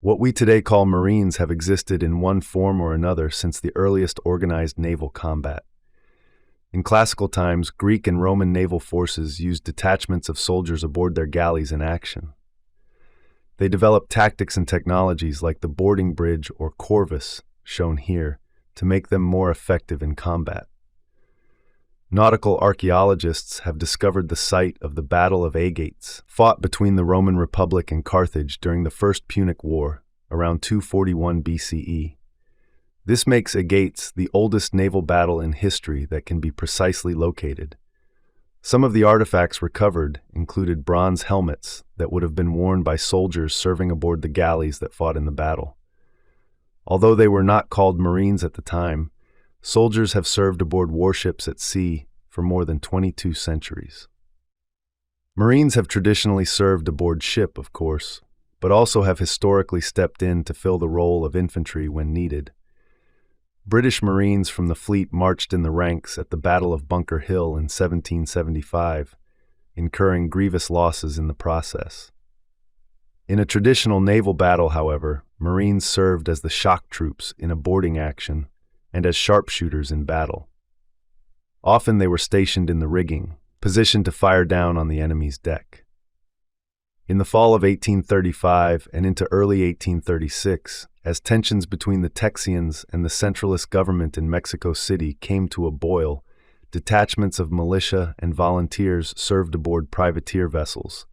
What we today call Marines have existed in one form or another since the earliest organized naval combat. In classical times, Greek and Roman naval forces used detachments of soldiers aboard their galleys in action. They developed tactics and technologies like the boarding bridge or corvus, shown here, to make them more effective in combat. Nautical archaeologists have discovered the site of the Battle of Agates, fought between the Roman Republic and Carthage during the First Punic War, around 241 BCE. This makes Agates the oldest naval battle in history that can be precisely located. Some of the artifacts recovered included bronze helmets that would have been worn by soldiers serving aboard the galleys that fought in the battle. Although they were not called Marines at the time, soldiers have served aboard warships at sea for more than 22 centuries. Marines have traditionally served aboard ship, of course, but also have historically stepped in to fill the role of infantry when needed. British Marines from the fleet marched in the ranks at the Battle of Bunker Hill in 1775, incurring grievous losses in the process. In a traditional naval battle, however, Marines served as the shock troops in a boarding action and as sharpshooters in battle. Often they were stationed in the rigging, positioned to fire down on the enemy's deck. In the fall of 1835 and into early 1836, as tensions between the Texians and the centralist government in Mexico City came to a boil, detachments of militia and volunteers served aboard privateer vessels,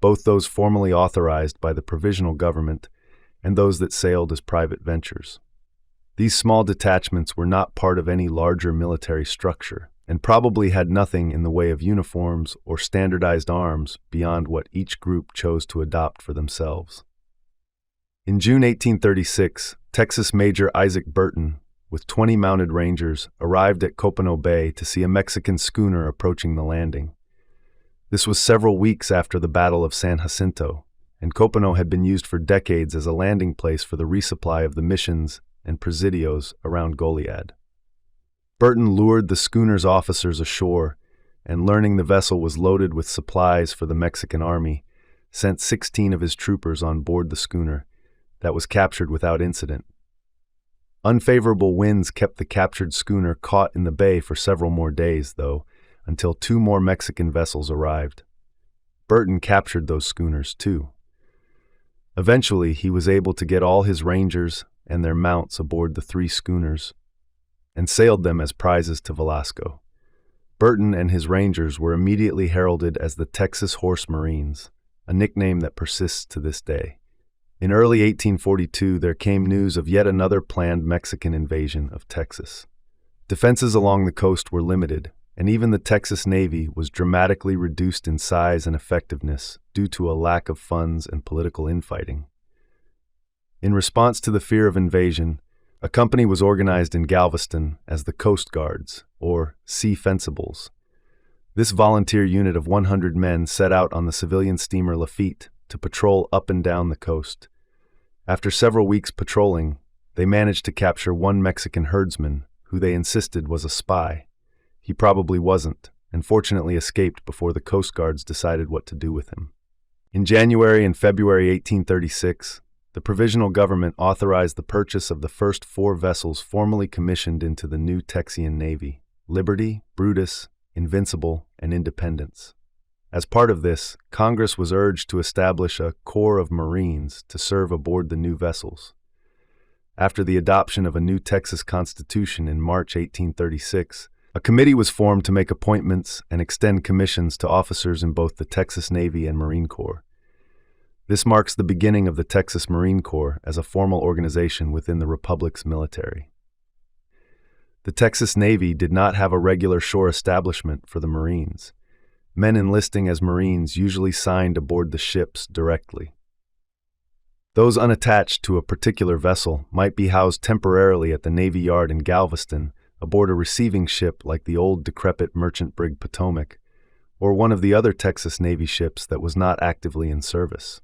both those formally authorized by the provisional government and those that sailed as private ventures. These small detachments were not part of any larger military structure, and probably had nothing in the way of uniforms or standardized arms beyond what each group chose to adopt for themselves. In June 1836, Texas Major Isaac Burton, with 20 mounted rangers, arrived at Copano Bay to see a Mexican schooner approaching the landing. This was several weeks after the Battle of San Jacinto, and Copano had been used for decades as a landing place for the resupply of the missions and presidios around Goliad. Burton lured the schooner's officers ashore, and learning the vessel was loaded with supplies for the Mexican army, sent 16 of his troopers on board the schooner that was captured without incident. Unfavorable winds kept the captured schooner caught in the bay for several more days, though, until 2 more Mexican vessels arrived. Burton captured those schooners, too. Eventually, he was able to get all his rangers and their mounts aboard the 3 schooners, and sailed them as prizes to Velasco. Burton and his rangers were immediately heralded as the Texas Horse Marines, a nickname that persists to this day. In early 1842, there came news of yet another planned Mexican invasion of Texas. Defenses along the coast were limited, and even the Texas Navy was dramatically reduced in size and effectiveness due to a lack of funds and political infighting. In response to the fear of invasion, a company was organized in Galveston as the Coast Guards, or Sea Fencibles. This volunteer unit of 100 men set out on the civilian steamer Lafitte to patrol up and down the coast. After several weeks patrolling, they managed to capture 1 Mexican herdsman who they insisted was a spy. He probably wasn't, and fortunately escaped before the Coast Guards decided what to do with him. In January and February 1836, the provisional government authorized the purchase of the first 4 vessels formally commissioned into the new Texian Navy: Liberty, Brutus, Invincible, and Independence. As part of this, Congress was urged to establish a Corps of Marines to serve aboard the new vessels. After the adoption of a new Texas Constitution in March 1836, a committee was formed to make appointments and extend commissions to officers in both the Texas Navy and Marine Corps. This marks the beginning of the Texas Marine Corps as a formal organization within the Republic's military. The Texas Navy did not have a regular shore establishment for the Marines. Men enlisting as Marines usually signed aboard the ships directly. Those unattached to a particular vessel might be housed temporarily at the Navy Yard in Galveston aboard a receiving ship like the old decrepit merchant brig Potomac, or one of the other Texas Navy ships that was not actively in service.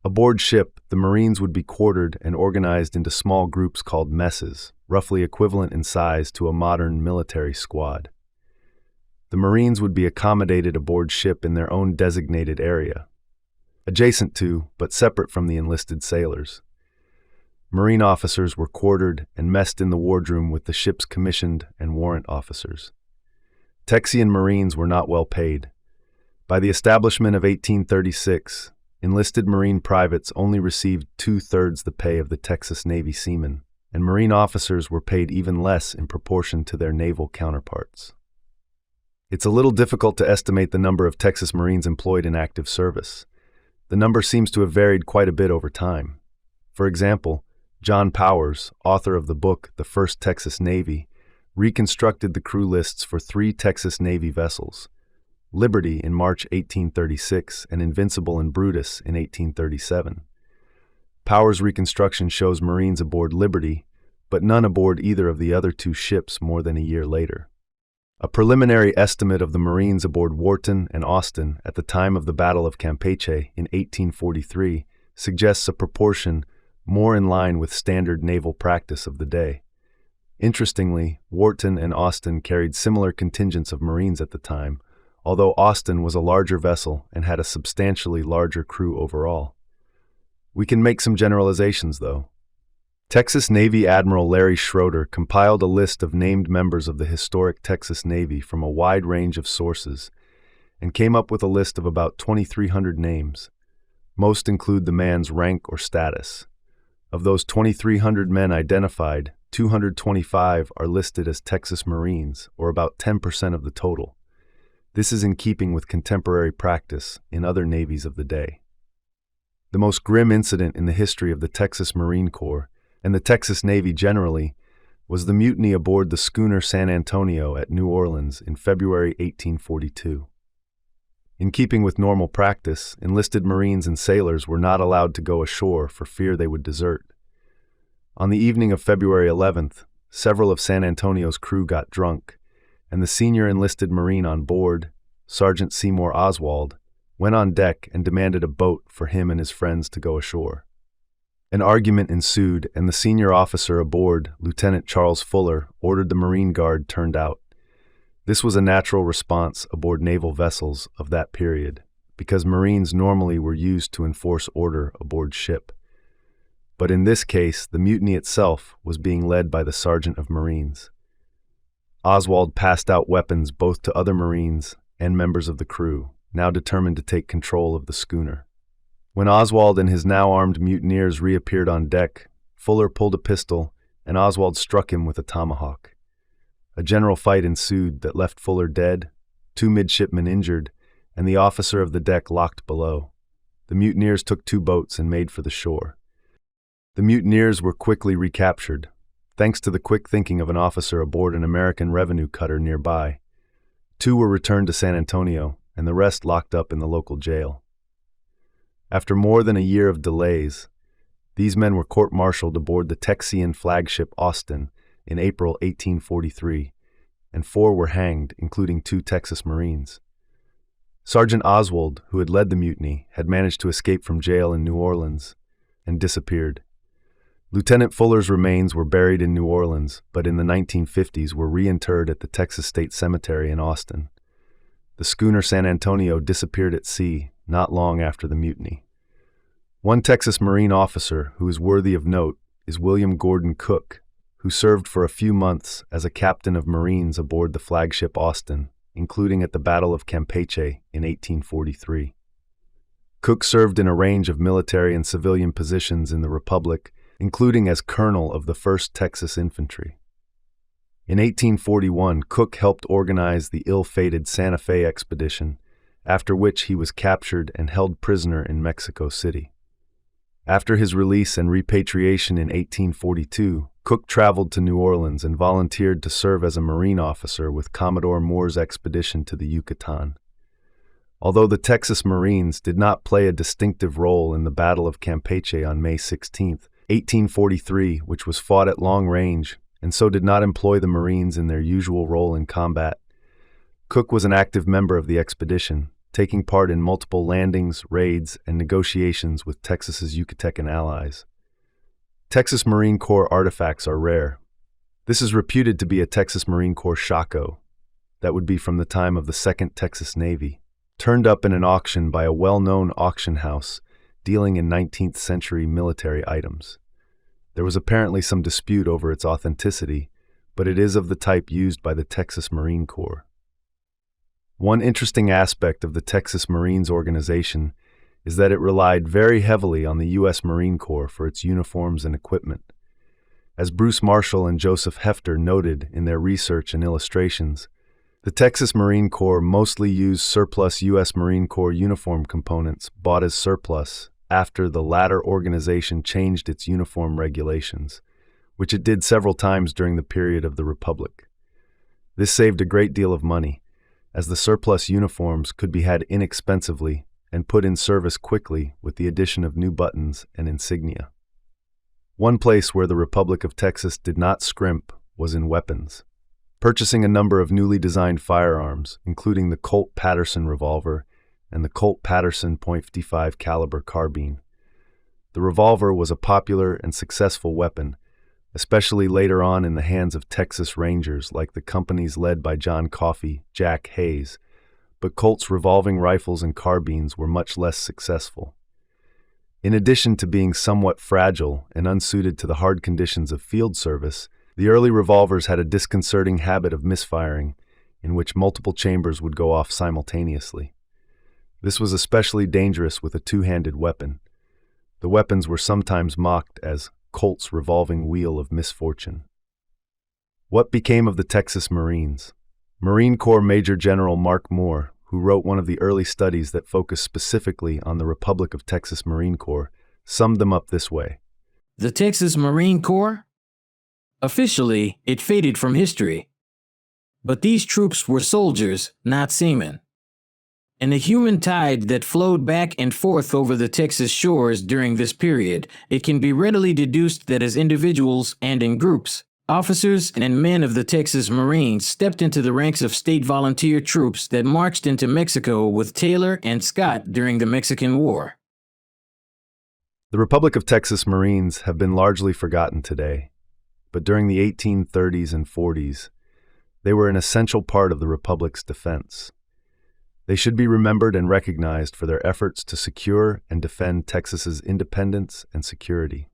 Aboard ship, the Marines would be quartered and organized into small groups called messes, roughly equivalent in size to a modern military squad. The Marines would be accommodated aboard ship in their own designated area. adjacent to, but separate from the enlisted sailors. Marine officers were quartered and messed in the wardroom with the ship's commissioned and warrant officers. Texian Marines were not well paid. By the establishment of 1836, enlisted Marine privates only received 2/3 the pay of the Texas Navy seamen, and Marine officers were paid even less in proportion to their naval counterparts. It's a little difficult to estimate the number of Texas Marines employed in active service. The number seems to have varied quite a bit over time. For example, John Powers, author of the book The First Texas Navy, reconstructed the crew lists for 3 Texas Navy vessels: Liberty in March 1836 and Invincible and Brutus in 1837. Powers' reconstruction shows Marines aboard Liberty, but none aboard either of the other 2 ships more than a year later. A preliminary estimate of the Marines aboard Wharton and Austin at the time of the Battle of Campeche in 1843 suggests a proportion more in line with standard naval practice of the day. Interestingly, Wharton and Austin carried similar contingents of Marines at the time, although Austin was a larger vessel and had a substantially larger crew overall. We can make some generalizations, though. Texas Navy Admiral Larry Schroeder compiled a list of named members of the historic Texas Navy from a wide range of sources and came up with a list of about 2,300 names. Most include the man's rank or status. Of those 2,300 men identified, 225 are listed as Texas Marines, or about 10% of the total. This is in keeping with contemporary practice in other navies of the day. The most grim incident in the history of the Texas Marine Corps, and the Texas Navy generally, was the mutiny aboard the schooner San Antonio at New Orleans in February 1842. In keeping with normal practice, enlisted Marines and sailors were not allowed to go ashore for fear they would desert. On the evening of February 11th, several of San Antonio's crew got drunk, and the senior enlisted Marine on board, Sergeant Seymour Oswald, went on deck and demanded a boat for him and his friends to go ashore. An argument ensued, and the senior officer aboard, Lieutenant Charles Fuller, ordered the Marine Guard turned out. This was a natural response aboard naval vessels of that period, because Marines normally were used to enforce order aboard ship. But in this case, the mutiny itself was being led by the Sergeant of Marines. Oswald passed out weapons both to other Marines and members of the crew, now determined to take control of the schooner. When Oswald and his now armed mutineers reappeared on deck, Fuller pulled a pistol, and Oswald struck him with a tomahawk. A general fight ensued that left Fuller dead, 2 midshipmen injured, and the officer of the deck locked below. The mutineers took 2 boats and made for the shore. The mutineers were quickly recaptured, thanks to the quick thinking of an officer aboard an American revenue cutter nearby. 2 were returned to San Antonio, and the rest locked up in the local jail. After more than a year of delays, these men were court-martialed aboard the Texian flagship Austin in April 1843, and 4 were hanged, including 2 Texas Marines. Sergeant Oswald, who had led the mutiny, had managed to escape from jail in New Orleans and disappeared. Lieutenant Fuller's remains were buried in New Orleans, but in the 1950s were reinterred at the Texas State Cemetery in Austin. The schooner San Antonio disappeared at sea not long after the mutiny. One Texas Marine officer who is worthy of note is William Gordon Cook, who served for a few months as a captain of Marines aboard the flagship Austin, including at the Battle of Campeche in 1843. Cook served in a range of military and civilian positions in the Republic, including as colonel of the 1st Texas Infantry. In 1841, Cook helped organize the ill-fated Santa Fe expedition, after which he was captured and held prisoner in Mexico City. After his release and repatriation in 1842, Cook traveled to New Orleans and volunteered to serve as a Marine officer with Commodore Moore's expedition to the Yucatan. Although the Texas Marines did not play a distinctive role in the Battle of Campeche on May 16, 1843, which was fought at long range, and so did not employ the Marines in their usual role in combat, Cook was an active member of the expedition, taking part in multiple landings, raids, and negotiations with Texas's Yucatecan allies. Texas Marine Corps artifacts are rare. This is reputed to be a Texas Marine Corps shako. That would be from the time of the 2nd Texas Navy. turned up in an auction by a well-known auction house dealing in 19th century military items. There was apparently some dispute over its authenticity, but it is of the type used by the Texas Marine Corps. One interesting aspect of the Texas Marines organization is that it relied very heavily on the U.S. Marine Corps for its uniforms and equipment. As Bruce Marshall and Joseph Hefter noted in their research and illustrations, the Texas Marine Corps mostly used surplus U.S. Marine Corps uniform components bought as surplus after the latter organization changed its uniform regulations, which it did several times during the period of the Republic. This saved a great deal of money, as the surplus uniforms could be had inexpensively and put in service quickly with the addition of new buttons and insignia. One place where the Republic of Texas did not scrimp was in weapons, purchasing a number of newly designed firearms, including the Colt Patterson revolver and the Colt Patterson .55 caliber carbine. The revolver was a popular and successful weapon, especially later on in the hands of Texas Rangers like the companies led by John Coffey, Jack Hayes, but Colt's revolving rifles and carbines were much less successful. In addition to being somewhat fragile and unsuited to the hard conditions of field service, the early revolvers had a disconcerting habit of misfiring, in which multiple chambers would go off simultaneously. This was especially dangerous with a two-handed weapon. The weapons were sometimes mocked as Colt's revolving wheel of misfortune. What became of the Texas Marines? Marine Corps Major General Mark Moore, who wrote one of the early studies that focused specifically on the Republic of Texas Marine Corps, summed them up this way. The Texas Marine Corps? Officially, it faded from history. But these troops were soldiers, not seamen. And the human tide that flowed back and forth over the Texas shores during this period, it can be readily deduced that as individuals and in groups, officers and men of the Texas Marines stepped into the ranks of state volunteer troops that marched into Mexico with Taylor and Scott during the Mexican War. The Republic of Texas Marines have been largely forgotten today, but during the 1830s and 40s, they were an essential part of the Republic's defense. They should be remembered and recognized for their efforts to secure and defend Texas's independence and security.